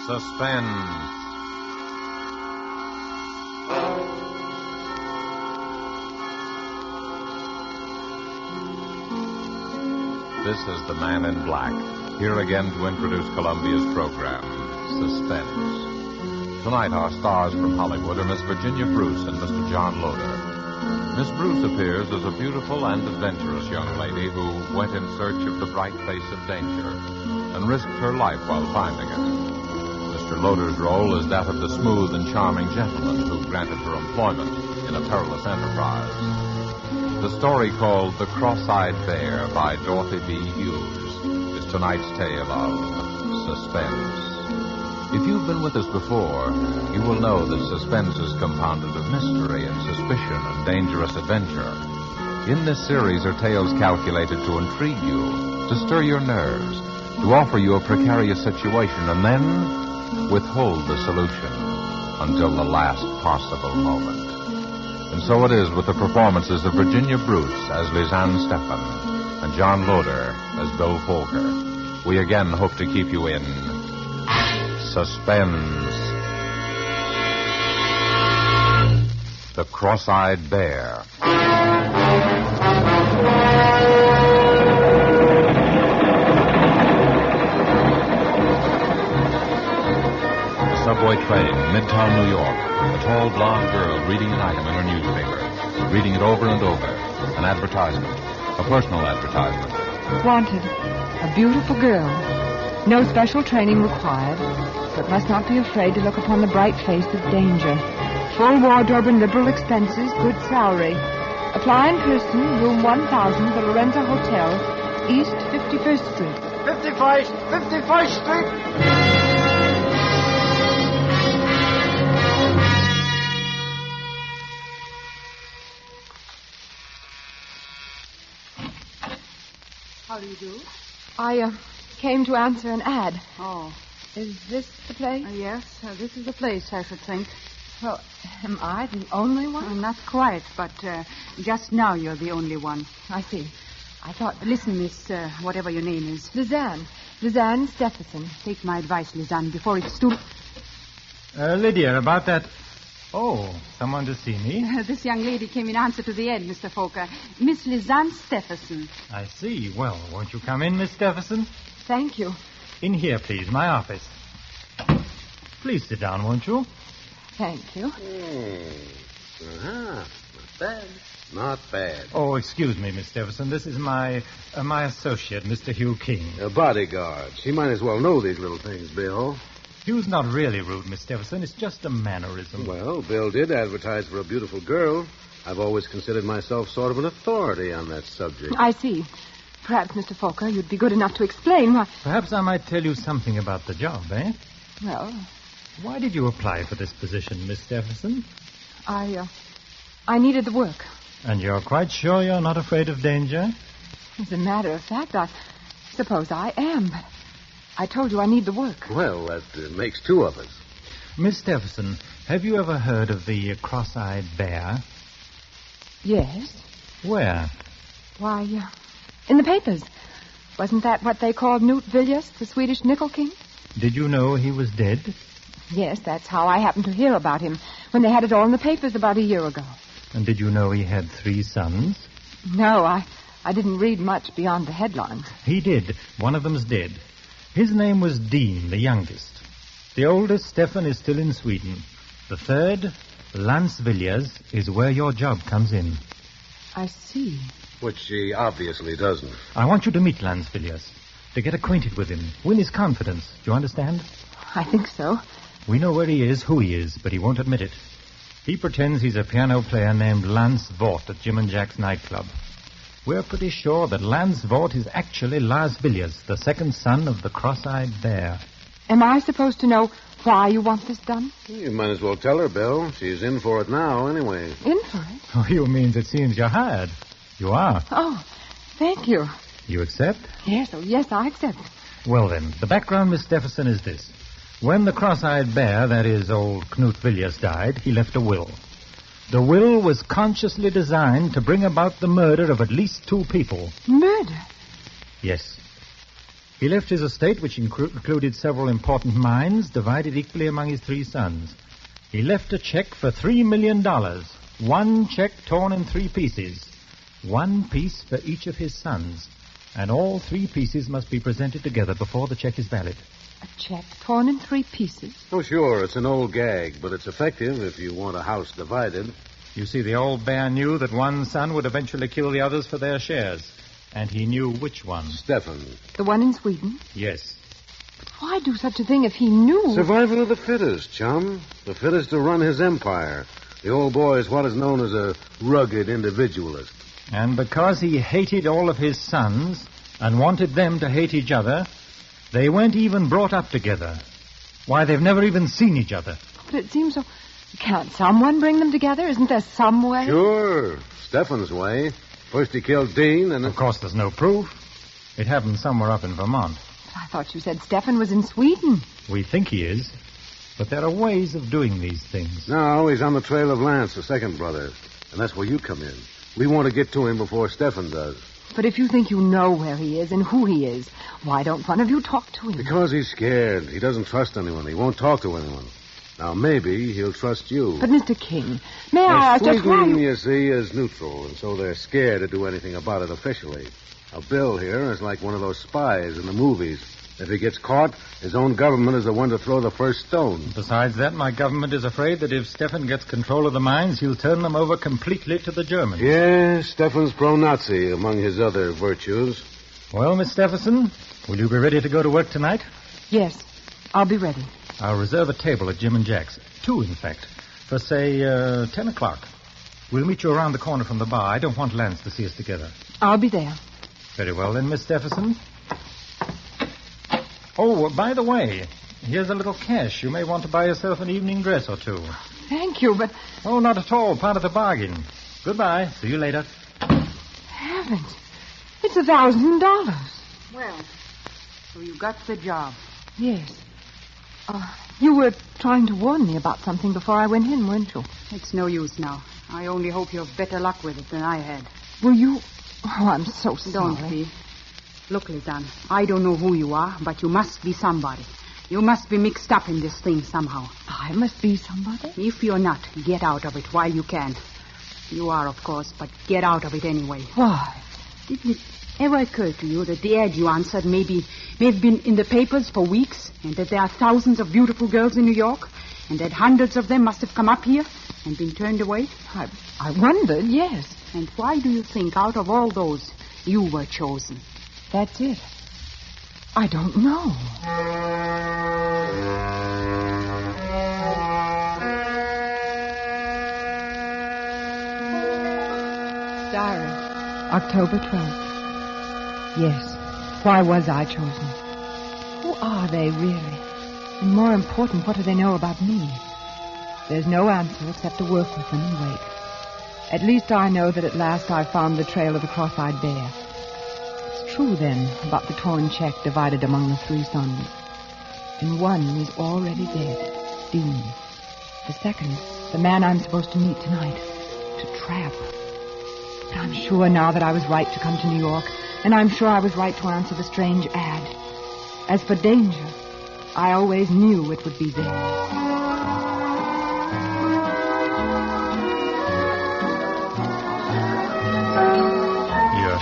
Suspense. This is the Man in Black, here again to introduce Columbia's program, Suspense. Tonight, our stars from Hollywood are Miss Virginia Bruce and Mr. John Loder. Miss Bruce appears as a beautiful and adventurous young lady who went in search of the bright face of danger and risked her life while finding it. Mr. Loder's role is that of the smooth and charming gentleman who granted her employment in a perilous enterprise. The story called The Cross-Eyed Bear by Dorothy B. Hughes is tonight's tale of suspense. If you've been with us before, you will know that suspense is compounded of mystery and suspicion and dangerous adventure. In this series are tales calculated to intrigue you, to stir your nerves, to offer you a precarious situation, and then withhold the solution until the last possible moment. And so it is with the performances of Virginia Bruce as Lisanne Stephan and John Loder as Bill Folker. We again hope to keep you in suspense. The Cross-Eyed Bear. Subway train, Midtown, New York. A tall blonde girl reading an item in her newspaper. Reading it over and over. An advertisement. A personal advertisement. Wanted. A beautiful girl. No special training required, but must not be afraid to look upon the bright face of danger. Full wardrobe and liberal expenses, good salary. Apply in person, room 1000, the Lorenzo Hotel, East 51st Street. 51st Street! How do you do? I came to answer an ad. Oh. Is this the place? Yes, this is the place, I should think. Well, am I the only one? Not quite, but just now you're the only one. I see. I thought... Listen, Miss, whatever your name is. Lisanne. Lisanne Stephenson. Take my advice, Lisanne, before it's too... Lydia, about that... Oh, someone to see me? This young lady came in answer to the ad, Mr. Folker. Miss Lisanne Stephenson. I see. Well, won't you come in, Miss Stephenson? Thank you. In here, please, my office. Please sit down, won't you? Thank you. Not bad. Not bad. Oh, excuse me, Miss Stephenson. This is my associate, Mr. Hugh King. A bodyguard. She might as well know these little things, Bill. Hugh's not really rude, Miss Stephenson. It's just a mannerism. Well, Bill did advertise for a beautiful girl. I've always considered myself sort of an authority on that subject. I see. Perhaps, Mr. Folker, you'd be good enough to explain why... Perhaps I might tell you something about the job, eh? Well... Why did you apply for this position, Miss Stephenson? I needed the work. And you're quite sure you're not afraid of danger? As a matter of fact, I suppose I am, but I told you I need the work. Well, that makes two of us. Miss Stephenson, have you ever heard of the Cross-Eyed Bear? Yes. Where? Why, in the papers. Wasn't that what they called Knut Villiers, the Swedish nickel king? Did you know he was dead? Yes, that's how I happened to hear about him, when they had it all in the papers about a year ago. And did you know he had 3 sons? No, I didn't read much beyond the headlines. He did. One of them's dead. His name was Dean, the youngest. The oldest, Stefan, is still in Sweden. The third, Lance Villiers, is where your job comes in. I see. Which she obviously doesn't. I want you to meet Lance Villiers, to get acquainted with him, win his confidence. Do you understand? I think so. We know where he is, who he is, but he won't admit it. He pretends he's a piano player named Lance Vort at Jim and Jack's nightclub. We're pretty sure that Lance Vort is actually Lars Villiers, the second son of the Cross-Eyed Bear. Am I supposed to know why you want this done? You might as well tell her, Bill. She's in for it now, anyway. In for it? Oh, you means it seems you're hired. You are. Oh, thank you. You accept? Yes, I accept. Well, then, the background, Miss Stephenson, is this. When the Cross-Eyed Bear, that is, old Knut Villiers, died, he left a will. The will was consciously designed to bring about the murder of at least 2 people. Murder? Yes. He left his estate, which included several important mines, divided equally among his 3 sons. He left a check for $3 million. 1 check torn in 3 pieces. 1 piece for each of his sons. And all 3 pieces must be presented together before the check is valid. A check torn in 3 pieces? Oh, sure, it's an old gag, but it's effective if you want a house divided. You see, the old bear knew that one son would eventually kill the others for their shares. And he knew which one. Stefan. The one in Sweden? Yes. But why do such a thing if he knew? Survival of the fittest, chum. The fittest to run his empire. The old boy is what is known as a rugged individualist. And because he hated all of his sons and wanted them to hate each other, they weren't even brought up together. Why, they've never even seen each other. But it seems so... Can't someone bring them together? Isn't there some way? Sure. Stefan's way. First he killed Dean and... Of course, there's no proof. It happened somewhere up in Vermont. But I thought you said Stefan was in Sweden. We think he is. But there are ways of doing these things. No, he's on the trail of Lance, the second brother. And that's where you come in. We want to get to him before Stefan does. But if you think you know where he is and who he is, why don't one of you talk to him? Because he's scared. He doesn't trust anyone. He won't talk to anyone. Now, maybe he'll trust you. But, Mr. King, may I ask just why Sweden, you see, is neutral, and so they're scared to do anything about it officially. Now, Bill here is like one of those spies in the movies. If he gets caught, his own government is the one to throw the first stone. Besides that, my government is afraid that if Stefan gets control of the mines, he'll turn them over completely to the Germans. Yes, Stefan's pro-Nazi among his other virtues. Well, Miss Stephenson, will you be ready to go to work tonight? Yes, I'll be ready. I'll reserve a table at Jim and Jack's. 2, in fact, for, say, 10 o'clock. We'll meet you around the corner from the bar. I don't want Lance to see us together. I'll be there. Very well, then, Miss Stephenson. Oh, by the way, here's a little cash. You may want to buy yourself an evening dress or 2. Thank you, but... Oh, not at all. Part of the bargain. Goodbye. See you later. Heavens. It's $1,000. Well, so you got the job. Yes. You were trying to warn me about something before I went in, weren't you? It's no use now. I only hope you have better luck with it than I had. Were you... Oh, I'm so sorry. Don't be. Look, Lizanne, I don't know who you are, but you must be somebody. You must be mixed up in this thing somehow. I must be somebody? If you're not, get out of it while you can. You are, of course, but get out of it anyway. Why? Didn't it ever occur to you that the ad you answered may have been in the papers for weeks, and that there are thousands of beautiful girls in New York, and that hundreds of them must have come up here and been turned away? I wondered, yes. And why do you think out of all those you were chosen? That's it. I don't know. Diary, October 12th. Yes, why was I chosen? Who are they, really? And more important, what do they know about me? There's no answer except to work with them and wait. At least I know that at last I've found the trail of the cross-eyed bear. It's true, then, about the torn check divided among the 3 sons. And one is already dead, Dean. The second, the man I'm supposed to meet tonight, to trap. But I'm sure now that I was right to come to New York, and I'm sure I was right to answer the strange ad. As for danger, I always knew it would be there.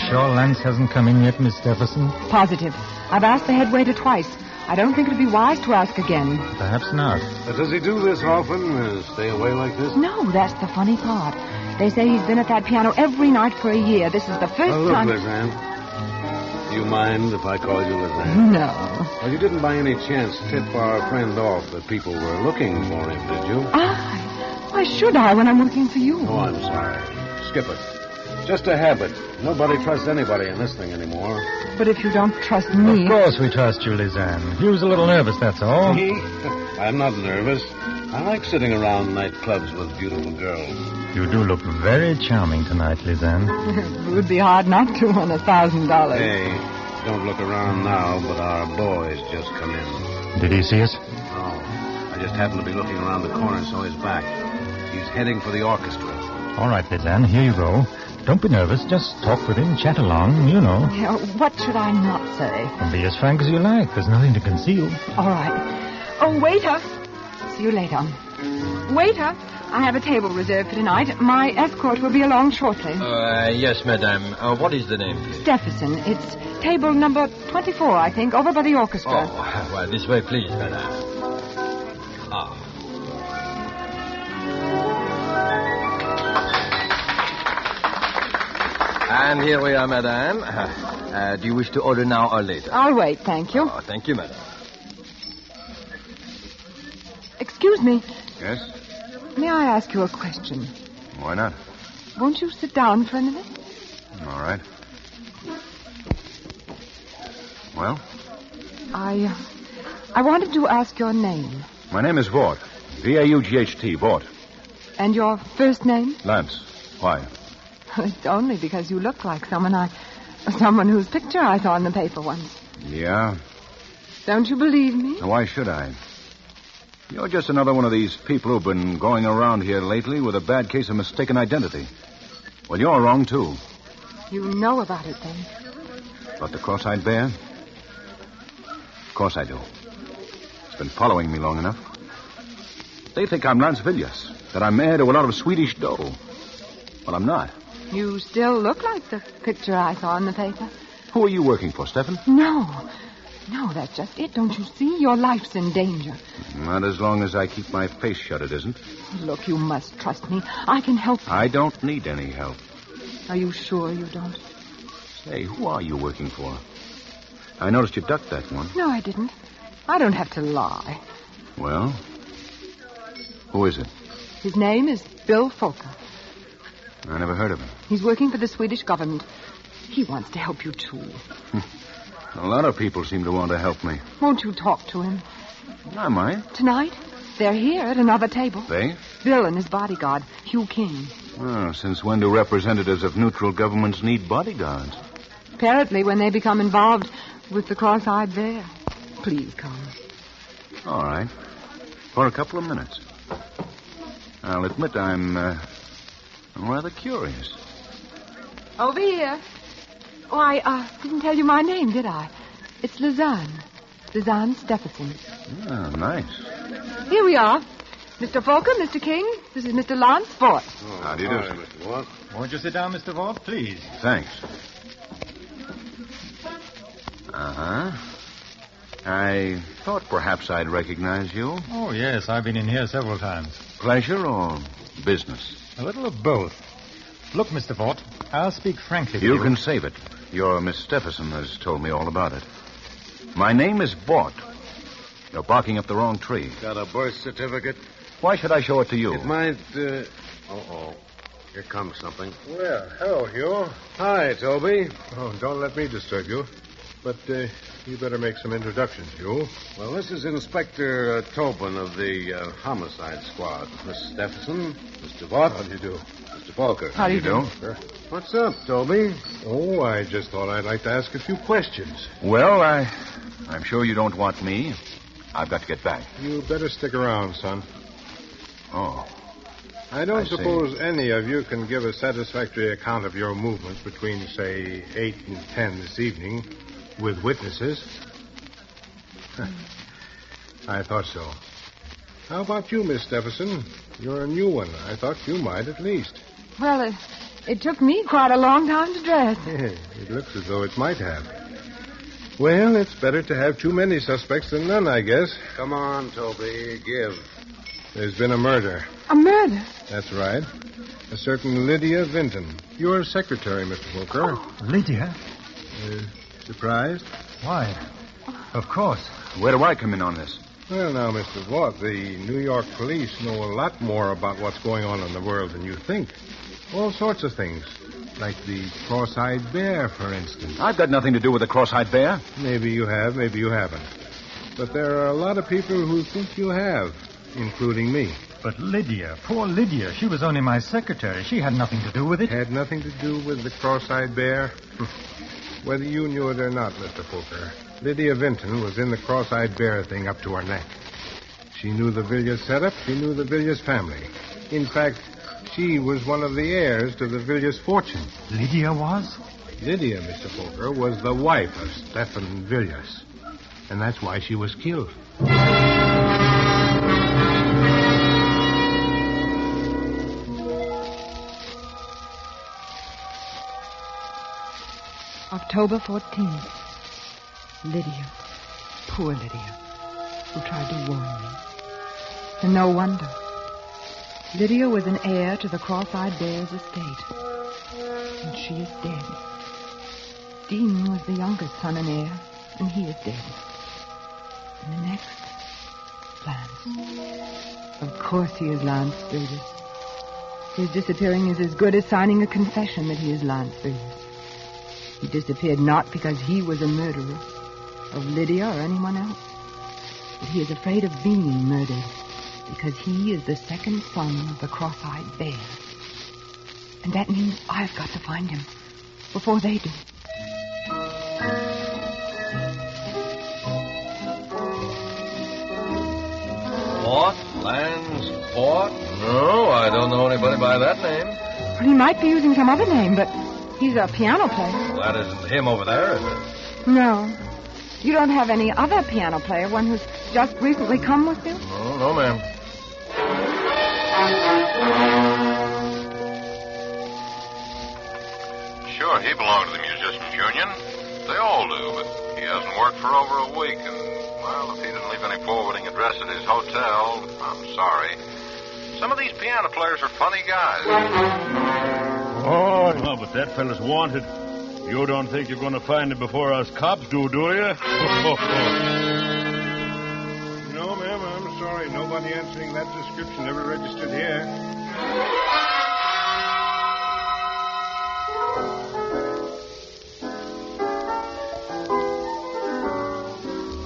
Sure Lance hasn't come in yet, Miss Stephenson? Positive. I've asked the head waiter twice. I don't think it'd be wise to ask again. Perhaps not. Does he do this often? Stay away like this? No, that's the funny part. They say he's been at that piano every night for a year. This is the first look, time... Lizanne. Do you mind if I call you Lizanne? No. Well, you didn't by any chance tip our friend off that people were looking for him, did you? Why should I when I'm looking for you? Oh, I'm sorry. Skip it. Just a habit. Nobody trusts anybody in this thing anymore. But if you don't trust me... Of course we trust you, Lizanne. He was a little nervous, that's all. Me? I'm not nervous. I like sitting around nightclubs with beautiful girls. You do look very charming tonight, Lizanne. It would be hard not to on $1,000. Hey, don't look around now, but our boy's just come in. Did he see us? No. I just happened to be looking around the corner and saw his back. He's heading for the orchestra. All right, Lizanne, here you go. Don't be nervous. Just talk with him, chat along, you know. What should I not say? And be as frank as you like. There's nothing to conceal. All right. Oh, waiter. See you later. Waiter, I have a table reserved for tonight. My escort will be along shortly. Yes, madame. What is the name, please? Stephenson. It's table number 24, I think, over by the orchestra. Oh, well, this way, please, madame. And here we are, madame. Do you wish to order now or later? I'll wait, thank you. Oh, thank you, madame. Excuse me. Yes? May I ask you a question? Why not? Won't you sit down for a minute? All right. Well? I wanted to ask your name. My name is Vaught. V-A-U-G-H-T, Vaught. And your first name? Lance. Why? It's only because you look like someone whose picture I saw in the paper once. Yeah? Don't you believe me? Why should I? You're just another one of these people who've been going around here lately with a bad case of mistaken identity. Well, you're wrong, too. You know about it, then? About the cross-eyed bear? Of course I do. It's been following me long enough. They think I'm Lance Villiers, that I'm heir to a lot of Swedish dough. Well, I'm not. You still look like the picture I saw in the paper. Who are you working for, Stephen? No, that's just it. Don't you see? Your life's in danger. Not as long as I keep my face shut, it isn't. Look, you must trust me. I can help you. I don't need any help. Are you sure you don't? Say, who are you working for? I noticed you ducked that one. No, I didn't. I don't have to lie. Well, who is it? His name is Bill Folker. I never heard of him. He's working for the Swedish government. He wants to help you, too. A lot of people seem to want to help me. Won't you talk to him? I might. Tonight? They're here at another table. They? Bill and his bodyguard, Hugh King. Well, since when do representatives of neutral governments need bodyguards? Apparently when they become involved with the cross-eyed bear. Please come. All right. For a couple of minutes. I'll admit I'm rather curious. Over here. Oh, I didn't tell you my name, did I? It's Lizanne. Lizanne Stephenson. Oh, nice. Here we are. Mr. Folker, Mr. King, this is Mr. Lance Fort. Oh, how do you do, Mr. Vaught? Won't you sit down, Mr. Vaught, please? Thanks. Uh-huh. I thought perhaps I'd recognize you. Oh, yes, I've been in here several times. Pleasure or business? A little of both. Look, Mr. Vaught, I'll speak frankly with you. You can save it. Your Miss Stephenson has told me all about it. My name is Vaught. You're barking up the wrong tree. Got a birth certificate? Why should I show it to you? It might, Uh-oh. Here comes something. Well, hello, Hugh. Hi, Toby. Oh, don't let me disturb you. But you better make some introductions, Hugh. Well, this is Inspector Tobin of the Homicide Squad. Miss Stephenson, Mr. Vaught. How do you do? Mr. Folker. How do you do? Sure. What's up, Toby? Oh, I just thought I'd like to ask a few questions. Well, I'm sure you don't want me. I've got to get back. You better stick around, son. Oh. I don't I see. suppose any of you can give a satisfactory account of your movements between, say, 8 and 10 this evening with witnesses. I thought so. How about you, Miss Stephenson? You're a new one. I thought you might at least. Well, it took me quite a long time to dress. It looks as though it might have. Well, it's better to have too many suspects than none, I guess. Come on, Toby. Give. There's been a murder. A murder? That's right. A certain Lydia Vinton. Your secretary, Mr. Folker. Oh, Lydia? Surprised? Why? Of course. Where do I come in on this? Well, now, Mr. Vaught, the New York police know a lot more about what's going on in the world than you think. All sorts of things. Like the cross-eyed bear, for instance. I've got nothing to do with the cross-eyed bear. Maybe you have, maybe you haven't. But there are a lot of people who think you have, including me. But Lydia, poor Lydia, she was only my secretary. She had nothing to do with it. Had nothing to do with the cross-eyed bear? Whether you knew it or not, Mr. Folker, Lydia Vinton was in the cross-eyed bear thing up to her neck. She knew the Villiers setup. She knew the Villiers family. In fact, She was one of the heirs to the Villiers fortune. Lydia was? Lydia, Mr. Folker, was the wife of Stephen Villiers. And that's why she was killed. October 14th. Lydia. Poor Lydia, who tried to warn me. And no wonder. Lydia was an heir to the Cross-Eyed Bear's estate. And she is dead. Dean was the youngest son and heir, and he is dead. And the next, Lance. Of course he is Lance Villiers. His disappearing is as good as signing a confession that he is Lance Villiers. He disappeared not because he was a murderer of Lydia or anyone else, but he is afraid of being murdered because he is the second son of the Cross-Eyed Bear. And that means I've got to find him before they do. Vaught? Lance Vaught? No, I don't know anybody by that name. Well, he might be using some other name, but he's a piano player. Well, that isn't him over there, is it? No. You don't have any other piano player, one who's just recently come with you? No, ma'am. Sure, he belonged to the Musicians Union. They all do, but he hasn't worked for over a week, and, well, if he didn't leave any forwarding address at his hotel, I'm sorry. Some of these piano players are funny guys. Oh, no, but that fella's wanted. You don't think you're going to find him before us cops do you? No, ma'am, I'm sorry. Nobody answering that description ever registered here.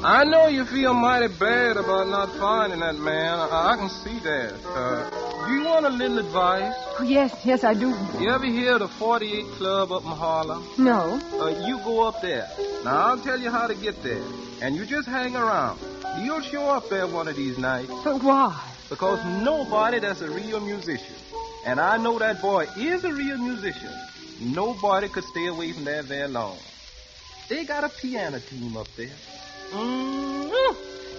I know you feel mighty bad about not finding that man. I can see that. Do you want a little advice? Oh, yes, I do. You ever hear of the 48 Club up in Harlem? No. You go up there. Now, I'll tell you how to get there. And you just hang around. You'll show up there one of these nights. But why? Because nobody that's a real musician, and I know that boy is a real musician, nobody could stay away from there very long. They got a piano team up there.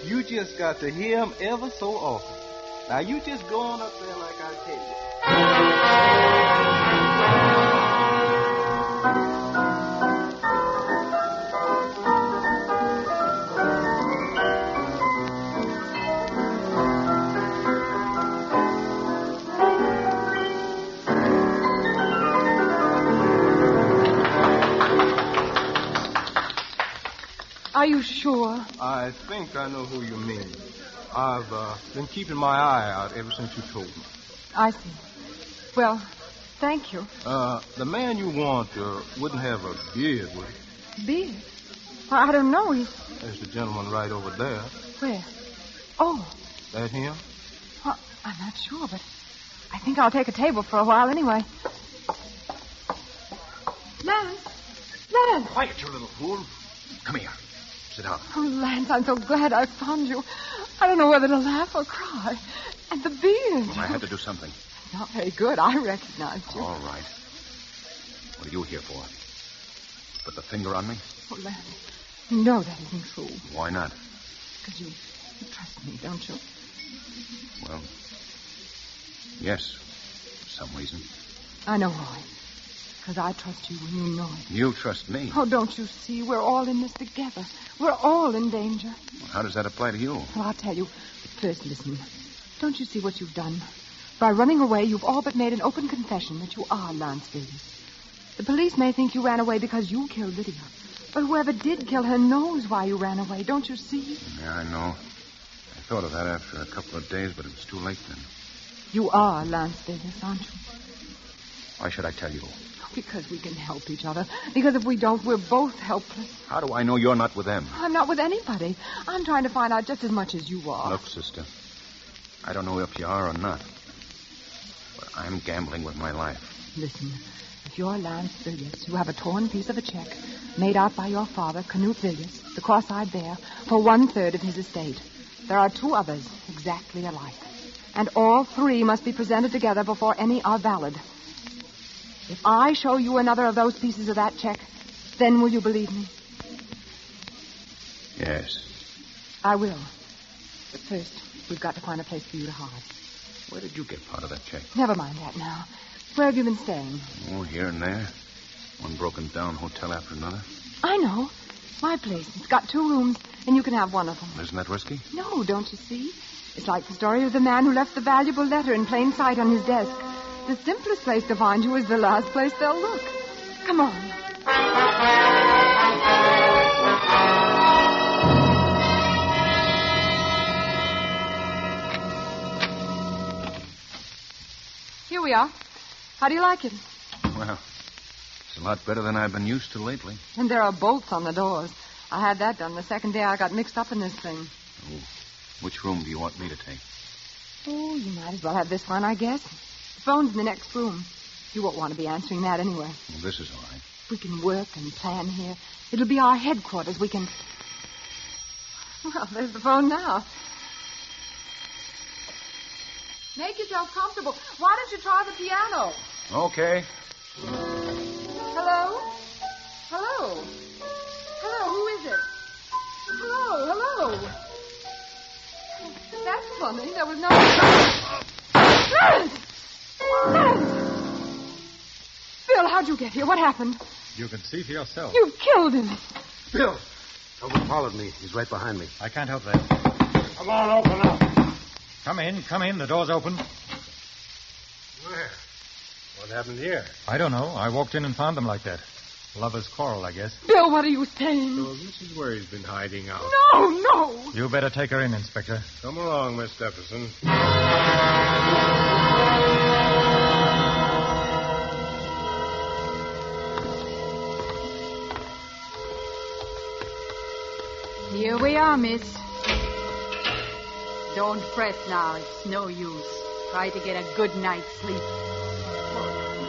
You just got to hear him ever so often. Now, you just go on up there like I tell you. Are you sure? I think I know who you mean. I've been keeping my eye out ever since you told me. I see. Well, thank you. The man you want wouldn't have a beard, would he? Beard? Well, I don't know. There's the gentleman right over there. Where? Oh. That him? Well, I'm not sure, but I think I'll take a table for a while anyway. Lance! Lance! Quiet, you little fool. Come here. Sit down. Oh, Lance, I'm so glad I found you. I don't know whether to laugh or cry. And the beard. I had to do something. Not very good. I recognized you. All right. What are you here for? Put the finger on me? Oh, Lance, you know that isn't true. Why not? Because you trust me, don't you? Well, yes, for some reason. I know why. Because I trust you when you know it. You trust me? Oh, don't you see? We're all in this together. We're all in danger. Well, how does that apply to you? Well, I'll tell you. But first, listen. Don't you see what you've done? By running away, you've all but made an open confession that you are Lance Villiers. The police may think you ran away because you killed Lydia. But whoever did kill her knows why you ran away. Don't you see? Yeah, I know. I thought of that after a couple of days, but it was too late then. You are Lance Villiers, aren't you? Why should I tell you? Because we can help each other. Because if we don't, we're both helpless. How do I know you're not with them? I'm not with anybody. I'm trying to find out just as much as you are. Look, sister, I don't know if you are or not, but I'm gambling with my life. Listen, if you're Lance Villiers, you have a torn piece of a check made out by your father, Canute Villiers, the Cross-Eyed Bear, for 1/3 of his estate. There are 2 others exactly alike. And all three must be presented together before any are valid. If I show you another of those pieces of that check, then will you believe me? Yes. I will. But first, we've got to find a place for you to hide. Where did you get part of that check? Never mind that now. Where have you been staying? Oh, here and there. One broken down hotel after another. I know. My place. It's got 2 rooms, and you can have one of them. Isn't that risky? No, don't you see? It's like the story of the man who left the valuable letter in plain sight on his desk. The simplest place to find you is the last place they'll look. Come on. Here we are. How do you like it? Well, it's a lot better than I've been used to lately. And there are bolts on the doors. I had that done the second day I got mixed up in this thing. Oh, which room do you want me to take? Oh, you might as well have this one, I guess. The phone's in the next room. You won't want to be answering that anyway. Well, this is all right. We can work and plan here. It'll be our headquarters. We can... Well, there's the phone now. Make yourself comfortable. Why don't you try the piano? Okay. Hello? Hello? Hello, who is it? Hello? That's funny. There was no... Clarence! Bill, how'd you get here? What happened? You can see for yourself. You killed him. Bill! Someone followed me. He's right behind me. I can't help that. Come on, open up. Come in. The door's open. Where? What happened here? I don't know. I walked in and found them like that. Lovers' quarrel, I guess. Bill, what are you saying? So this is where he's been hiding out. No! You better take her in, Inspector. Come along, Miss Stephenson. Here we are, miss. Don't fret now. It's no use. Try to get a good night's sleep.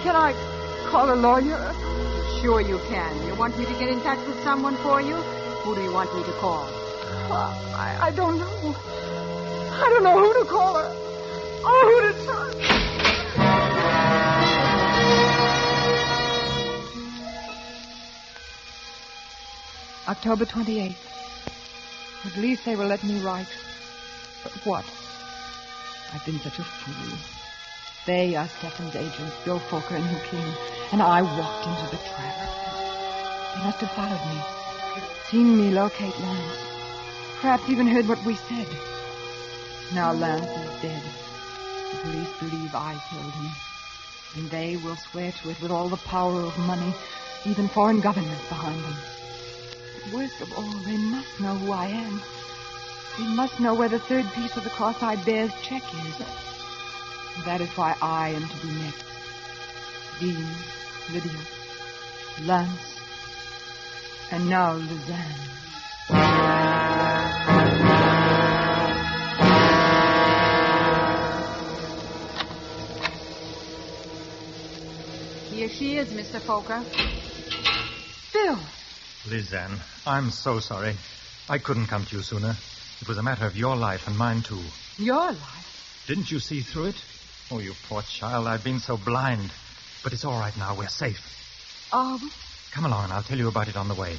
Can I call a lawyer? Sure you can. You want me to get in touch with someone for you? Who do you want me to call? I don't know. I don't know who to call her. Or who to trust. October 28th. At least they will let me write. But what? I've been such a fool. They are Stefan's agents, Bill Fokker and Hugh King, and I walked into the trap. They must have followed me, seen me locate Lance, perhaps even heard what we said. Now Lance is dead. The police believe I killed him, and they will swear to it with all the power of money, even foreign governments behind them. But worst of all, they must know who I am. They must know where the third piece of the cross-eyed bear's check is. That is why I am to be next. Dean, Lydia, Lance, and now Lizanne. Here she is, Mr. Fokker. Bill! Lizanne, I'm so sorry. I couldn't come to you sooner. It was a matter of your life and mine, too. Your life? Didn't you see through it? Oh, you poor child, I've been so blind. But it's all right now. We're safe. Come along and I'll tell you about it on the way.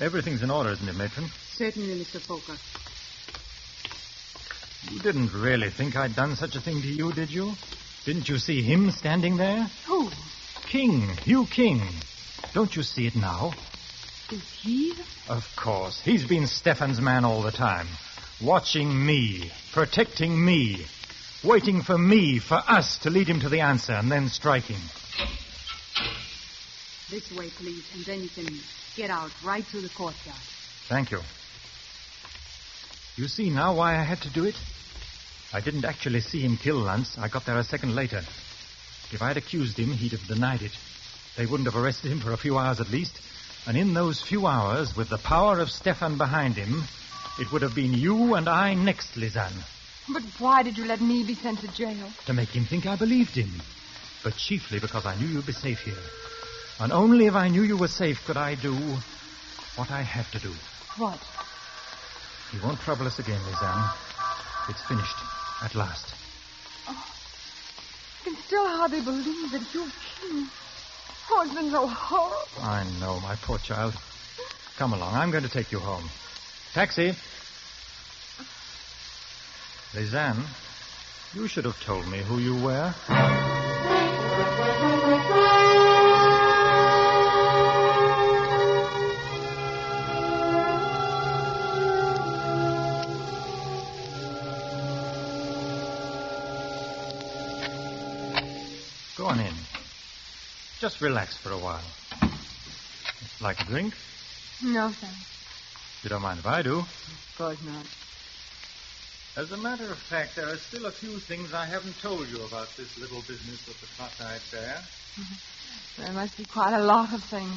Everything's in order, isn't it, Matron? Certainly, Mr. Fokker. You didn't really think I'd done such a thing to you, did you? Didn't you see him standing there? Who? King, Hugh King. Don't you see it now? Is he? Of course. He's been Stefan's man all the time. Watching me, protecting me, waiting for me, for us to lead him to the answer and then striking. This way, please, and then you can get out right through the courtyard. Thank you. You see now why I had to do it? I didn't actually see him kill Lance. I got there a second later. If I'd accused him, he'd have denied it. They wouldn't have arrested him for a few hours at least. And in those few hours, with the power of Stefan behind him, it would have been you and I next, Lizanne. But why did you let me be sent to jail? To make him think I believed him. But chiefly because I knew you'd be safe here. And only if I knew you were safe could I do what I have to do. What? He won't trouble us again, Lizanne. It's finished, at last. I can still hardly believe that you King. Oh, it's been so horrible. I know, my poor child. Come along. I'm going to take you home. Taxi. Lisanne, you should have told me who you were. Go on in. Just relax for a while. Like a drink? No, thanks. You don't mind if I do? Of course not. As a matter of fact, there are still a few things I haven't told you about this little business of the cross-eyed bear. There must be quite a lot of things.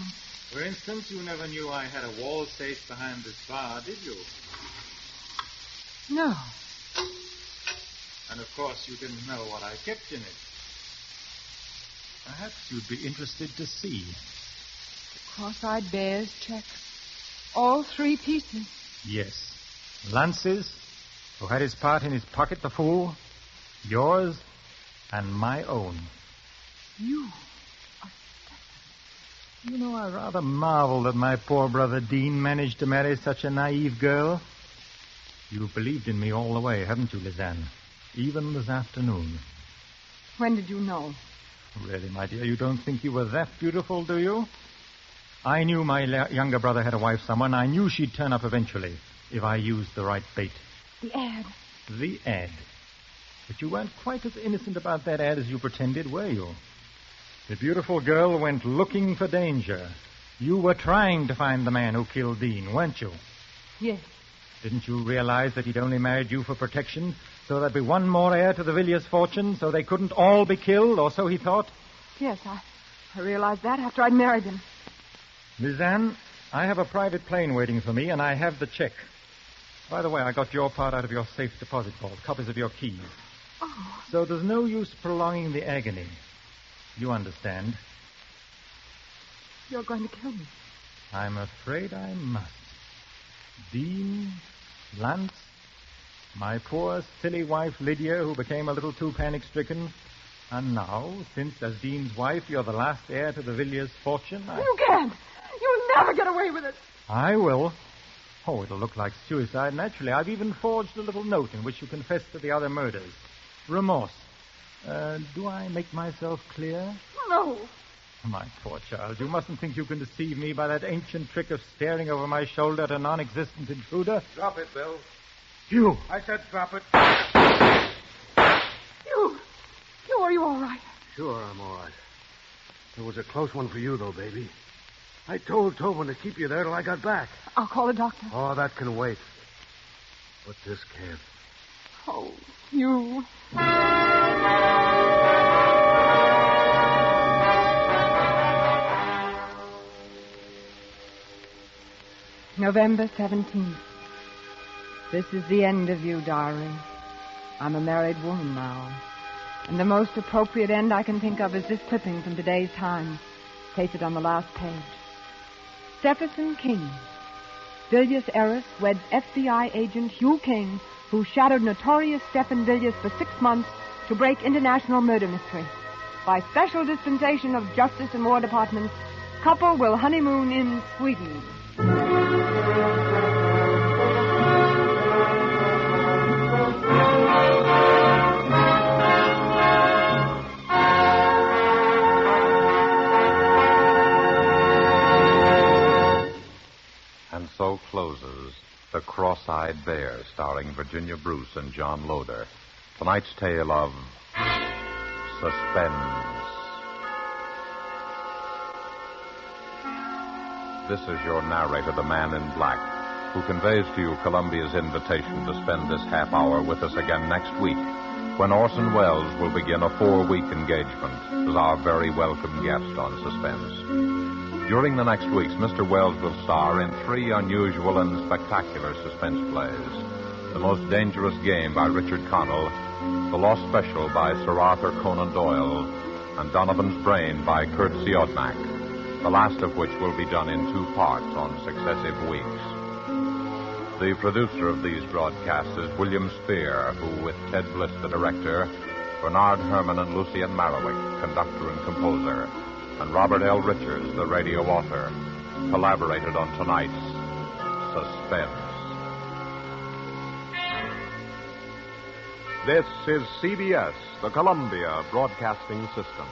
For instance, you never knew I had a wall safe behind this bar, did you? No. And of course, you didn't know what I kept in it. Perhaps you'd be interested to see. Cross-eyed bear's checks. All 3 pieces. Yes. Lance's, who had his part in his pocket, the fool. Yours and my own. You? You know, I rather marvel that my poor brother Dean managed to marry such a naive girl. You've believed in me all the way, haven't you, Lisanne? Even this afternoon. When did you know? Really, my dear, you don't think you were that beautiful, do you? I knew my younger brother had a wife somewhere, and I knew she'd turn up eventually if I used the right bait. The ad. The ad. But you weren't quite as innocent about that ad as you pretended, were you? The beautiful girl went looking for danger. You were trying to find the man who killed Dean, weren't you? Yes. Didn't you realize that he'd only married you for protection, so there'd be one more heir to the Villiers fortune, so they couldn't all be killed, or so he thought? Yes, I realized that after I'd married him. Lisanne, I have a private plane waiting for me, and I have the check. By the way, I got your part out of your safe deposit vault, copies of your keys. Oh. So there's no use prolonging the agony. You understand? You're going to kill me. I'm afraid I must. Dean, Lance, my poor, silly wife, Lydia, who became a little too panic-stricken. And now, since as Dean's wife, you're the last heir to the Villiers' fortune, You can't. You'll never get away with it. I will. Oh, it'll look like suicide, naturally. I've even forged a little note in which you confess to the other murders. Remorse. Do I make myself clear? No. My poor child, you mustn't think you can deceive me by that ancient trick of staring over my shoulder at a non-existent intruder. Drop it, Bill. You! I said drop it. Are you all right? Sure, I'm all right. It was a close one for you, though, baby. I told Tobin to keep you there till I got back. I'll call a doctor. Oh, that can wait. But this can't. Oh, you. November 17th. This is the end of you, darling. I'm a married woman now. And the most appropriate end I can think of is this clipping from today's Times. Pasted on the last page. Stephenson King. Villiers heiress weds FBI agent Hugh King, who shadowed notorious Stephen Villiers for 6 months to break international murder mystery. By special dispensation of Justice and War Departments, couple will honeymoon in Sweden. And so closes The Cross-Eyed Bear, starring Virginia Bruce and John Loder. Tonight's tale of Suspense. This is your narrator, the Man in Black, who conveys to you Columbia's invitation to spend this half hour with us again next week, when Orson Welles will begin a 4-week engagement as our very welcome guest on Suspense. During the next weeks, Mr. Welles will star in 3 unusual and spectacular suspense plays. The Most Dangerous Game by Richard Connell, The Lost Special by Sir Arthur Conan Doyle, and Donovan's Brain by Kurt Siodmak, the last of which will be done in 2 parts on successive weeks. The producer of these broadcasts is William Spear, who, with Ted Bliss, the director, Bernard Herrmann and Lucien Marowik, conductor and composer, and Robert L. Richards, the radio author, collaborated on tonight's Suspense. This is CBS, the Columbia Broadcasting System.